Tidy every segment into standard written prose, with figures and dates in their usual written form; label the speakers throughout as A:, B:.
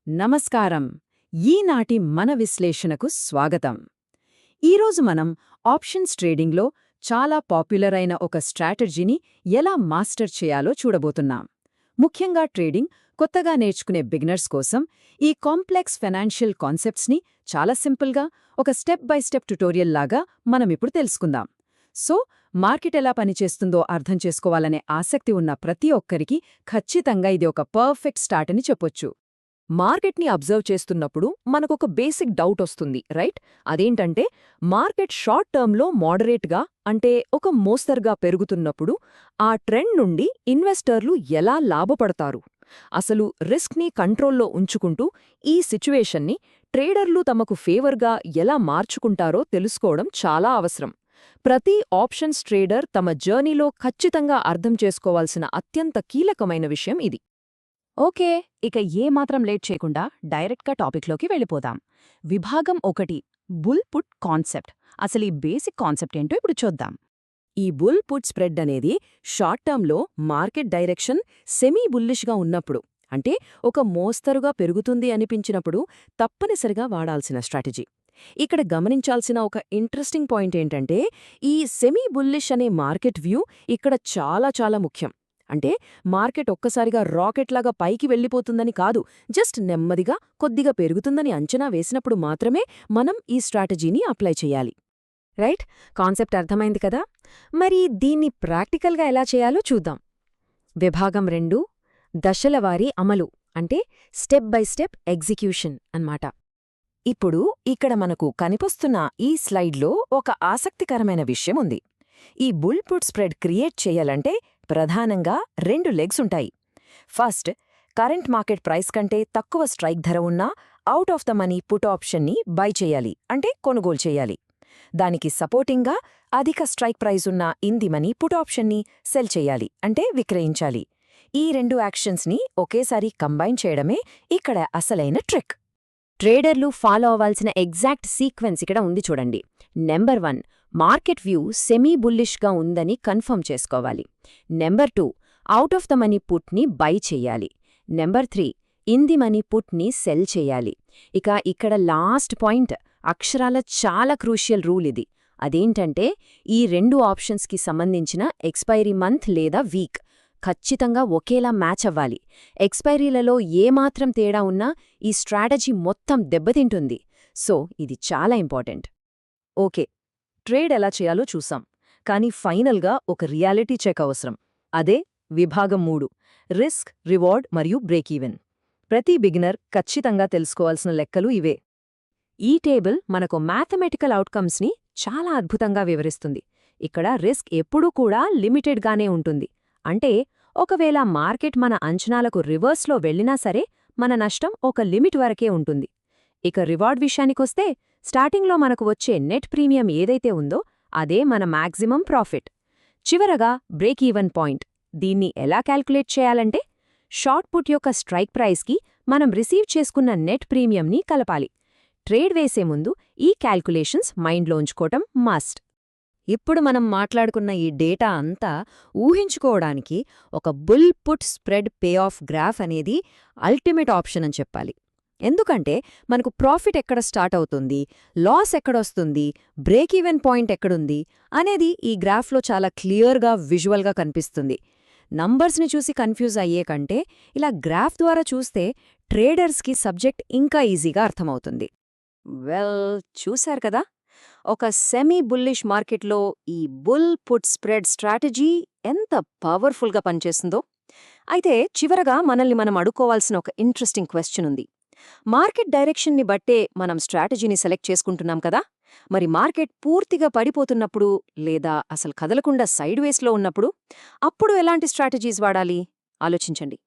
A: నమస్కారం. ఈనాటి మన విశ్లేషణకు స్వాగతం. ఈరోజు మనం ఆప్షన్స్ ట్రేడింగ్లో చాలా పాపులర్ అయిన ఒక స్ట్రాటజీని ఎలా మాస్టర్ చేయాలో చూడబోతున్నాం. ముఖ్యంగా ట్రేడింగ్ కొత్తగా నేర్చుకునే బిగినర్స్ కోసం ఈ కాంప్లెక్స్ ఫైనాన్షియల్ కాన్సెప్ట్స్ని చాలా సింపుల్గా ఒక స్టెప్ బై స్టెప్ ట్యుటోరియల్ లాగా మనమిప్పుడు తెలుసుకుందాం. సో మార్కెట్ ఎలా పనిచేస్తుందో అర్థం చేసుకోవాలనే ఆసక్తి ఉన్న ప్రతి ఒక్కరికి ఖచ్చితంగా ఇది ఒక పర్ఫెక్ట్ స్టార్ట్ అని చెప్పొచ్చు.
B: మార్కెట్ని అబ్జర్వ్ చేస్తున్నప్పుడు మనకొక బేసిక్ డౌట్ వస్తుంది, రైట్? అదేంటంటే మార్కెట్ షార్ట్ టర్మ్లో మోడరేట్గా అంటే ఒక మోస్తరుగా పెరుగుతున్నప్పుడు ఆ ట్రెండ్ నుండి ఇన్వెస్టర్లు ఎలా లాభపడతారు? అసలు రిస్క్ని కంట్రోల్లో ఉంచుకుంటూ ఈ సిచ్యువేషన్ని ట్రేడర్లు తమకు ఫేవర్గా ఎలా మార్చుకుంటారో తెలుసుకోవడం చాలా అవసరం. ప్రతి ఆప్షన్స్ ట్రేడర్ తమ జర్నీలో ఖచ్చితంగా అర్థం చేసుకోవాల్సిన అత్యంత కీలకమైన విషయం ఇది.
A: ఓకే, ఇక ఏమాత్రం లేట్ చేయకుండా డైరెక్ట్గా టాపిక్లోకి వెళ్ళిపోదాం. విభాగం 1, బుల్ పుట్ కాన్సెప్ట్. అసలు ఈ బేసిక్ కాన్సెప్ట్ ఏంటో ఇప్పుడు చూద్దాం.
B: ఈ బుల్ పుట్ స్ప్రెడ్ అనేది షార్ట్ టర్మ్లో మార్కెట్ డైరెక్షన్ సెమీ బుల్లిష్గా ఉన్నప్పుడు, అంటే ఒక మోస్తరుగా పెరుగుతుంది అనిపించినప్పుడు తప్పనిసరిగా వాడాల్సిన స్ట్రాటజీ. ఇక్కడ గమనించాల్సిన ఒక ఇంట్రెస్టింగ్ పాయింట్ ఏంటంటే ఈ సెమీ బుల్లిష్ అనే మార్కెట్ వ్యూ ఇక్కడ చాలా చాలా ముఖ్యం. అంటే మార్కెట్ ఒక్కసారిగా రాకెట్లాగా పైకి వెళ్ళిపోతుందని కాదు, జస్ట్ నెమ్మదిగా కొద్దిగా పెరుగుతుందని అంచనా వేసినప్పుడు మాత్రమే మనం ఈ స్ట్రాటజీని అప్లై చేయాలి.
A: రైట్, కాన్సెప్ట్ అర్థమైంది కదా. మరి దీన్ని ప్రాక్టికల్గా ఎలా చేయాలో చూద్దాం. విభాగం 2, దశలవారీ అమలు, అంటే స్టెప్ బై స్టెప్ ఎగ్జిక్యూషన్ అన్నమాట.
B: ఇప్పుడు ఇక్కడ మనకు కనిపిస్తున్న ఈ స్లైడ్లో ఒక ఆసక్తికరమైన విషయం ఉంది. ఈ బుల్ పుట్ స్ప్రెడ్ క్రియేట్ చేయాలంటే ప్రధానంగా 2 లెగ్స్ ఉంటాయి. ఫస్ట్, కరెంట్ మార్కెట్ ప్రైస్ కంటే తక్కువ స్ట్రైక్ ధర ఉన్న out of the money put ఆప్షన్ని బై చేయాలి, అంటే కొనుగోలు చేయాలి. దానికి సపోర్టింగ్గా అధిక స్ట్రైక్ ప్రైస్ ఉన్న ఇన్ ది మనీ పుట్ ఆప్షన్ని సెల్ చేయాలి, అంటే విక్రయించాలి. ఈ 2 యాక్షన్స్ని ఒకేసారి కంబైన్ చేయడమే ఇక్కడ అసలైన ట్రిక్.
A: ట్రేడర్లు ఫాలో అవ్వాల్సిన ఎగ్జాక్ట్ సీక్వెన్స్ ఇక్కడ ఉంది చూడండి. నెంబర్ 1, మార్కెట్ వ్యూ సెమీ బుల్లిష్గా ఉందని కన్ఫర్మ్ చేసుకోవాలి. Number 2, out of the money పుట్ని బై చెయ్యాలి. నెంబర్ 3, ఇన్ ది మనీ పుట్ని సెల్ చేయాలి. ఇక ఇక్కడ లాస్ట్ పాయింట్ అక్షరాల చాలా క్రూషియల్ రూల్ ఇది. అదేంటంటే ఈ 2 ఆప్షన్స్కి సంబంధించిన ఎక్స్పైరీ మంత్ లేదా వీక్ ఖచ్చితంగా ఒకేలా మ్యాచ్ అవ్వాలి. ఎక్స్పైరీలలో ఏమాత్రం తేడా ఉన్నా ఈ స్ట్రాటజీ మొత్తం దెబ్బతింటుంది. సో ఇది చాలా ఇంపార్టెంట్.
B: ఓకే, ట్రేడ్ ఎలా చేయాలో చూసాం, కానీ ఫైనల్గా ఒక రియాలిటీ చెక్ అవసరం. అదే విభాగం 3, రిస్క్, రివార్డ్ మరియు బ్రేక్ ఈవెన్. ప్రతి బిగినర్ ఖచ్చితంగా తెలుసుకోవాల్సిన లెక్కలు ఇవే.
A: ఈ టేబుల్ మనకు మ్యాథమెటికల్ అవుట్కమ్స్ని చాలా అద్భుతంగా వివరిస్తుంది. ఇక్కడ రిస్క్ ఎప్పుడూ కూడా లిమిటెడ్గానే ఉంటుంది. అంటే ఒకవేళ మార్కెట్ మన అంచనాలకు రివర్స్లో వెళ్ళినా సరే మన నష్టం ఒక లిమిట్ వరకే ఉంటుంది. ఇక రివార్డ్ విషయానికొస్తే స్టార్టింగ్లో మనకు వచ్చే నెట్ ప్రీమియం ఏదైతే ఉందో అదే మన మ్యాక్సిమం ప్రాఫిట్. చివరగా బ్రేక్ ఈవెన్ పాయింట్. దీన్ని ఎలా క్యాల్కులేట్ చేయాలంటే షార్ట్ పుట్ యొక్క స్ట్రైక్ ప్రైస్కి మనం రిసీవ్ చేసుకున్న నెట్ ప్రీమియంని కలపాలి. ట్రేడ్ వేసే ముందు ఈ క్యాల్కులేషన్స్ మైండ్లో ఉంచుకోవటం మస్ట్. ఇప్పుడు మనం మాట్లాడుకున్న ఈ డేటా అంతా ఊహించుకోవడానికి ఒక bull put spread pay of graph అనేది అల్టిమేట్ ఆప్షన్ అని చెప్పాలి. ఎందుకంటే మనకు ప్రాఫిట్ ఎక్కడ స్టార్ట్ అవుతుంది, లాస్ ఎక్కడొస్తుంది, బ్రేక్ ఈవెన్ పాయింట్ ఎక్కడుంది అనేది ఈ గ్రాఫ్లో చాలా క్లియర్గా విజువల్గా కనిపిస్తుంది. నంబర్స్ని చూసి కన్ఫ్యూజ్ అయ్యే కంటే ఇలా గ్రాఫ్ ద్వారా చూస్తే ట్రేడర్స్కి సబ్జెక్ట్ ఇంకా ఈజీగా అర్థమవుతుంది. వెల్, చూశారు కదా, ఒక సెమీ బుల్లిష్ మార్కెట్లో ఈ బుల్ పుట్ స్ప్రెడ్ స్ట్రాటజీ ఎంత పవర్ఫుల్గా పనిచేస్తుందో. అయితే చివరగా మనల్ని మనం అడుక్కోవాల్సిన ఒక ఇంట్రెస్టింగ్ క్వశ్చన్ ఉంది. మార్కెట్ డైరెక్షన్ని బట్టే మనం స్ట్రాటజీని సెలెక్ట్ చేసుకుంటున్నాం కదా, మరి మార్కెట్ పూర్తిగా పడిపోతున్నప్పుడు లేదా అసలు కదలకుండా సైడ్ వేస్లో ఉన్నప్పుడు అప్పుడు ఎలాంటి స్ట్రాటజీస్ వాడాలి ఆలోచించండి.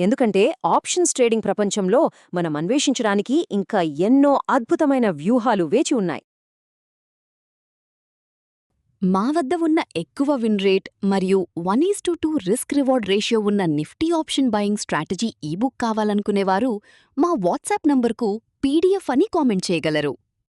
A: ఎందుకంటే ఆప్షన్స్ ట్రేడింగ్ ప్రపంచంలో మనం అన్వేషించడానికి ఇంకా ఎన్నో అద్భుతమైన వ్యూహాలు వేచి ఉన్నాయి.
C: మా వద్ద ఉన్న ఎక్కువ విన్ రేట్ మరియు 1:2 రిస్క్ రివార్డ్ రేషియో ఉన్న Nifty option buying strategy ebook కావాలనుకునేవారు మా వాట్సాప్ నంబర్కు పీడీఎఫ్ అని కామెంట్ చేయగలరు.